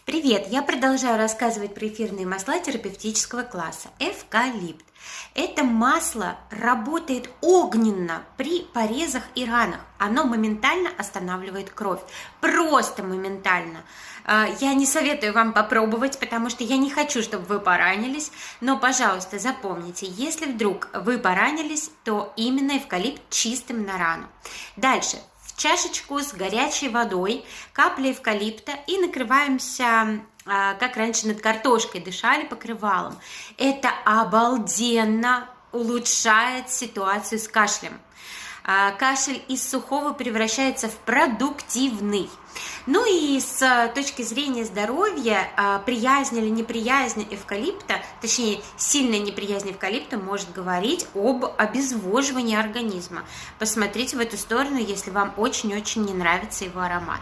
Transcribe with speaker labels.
Speaker 1: Привет! Я продолжаю рассказывать про эфирные масла терапевтического класса. Эвкалипт. Это масло работает огненно при порезах и ранах. Оно моментально останавливает кровь. Просто моментально. Я не советую вам попробовать, потому что я не хочу, чтобы вы поранились. Но, пожалуйста, запомните, если вдруг вы поранились, то именно эвкалипт чистым на рану. Дальше. Чашечку с горячей водой, капля эвкалипта и накрываемся, как раньше над картошкой дышали, покрывалом. Это обалденно улучшает ситуацию с кашлем. Кашель из сухого превращается в продуктивный. Ну и с точки зрения здоровья, приязнь или неприязнь эвкалипта, точнее сильная неприязнь эвкалипта может говорить об обезвоживании организма. Посмотрите в эту сторону, если вам очень-очень не нравится его аромат.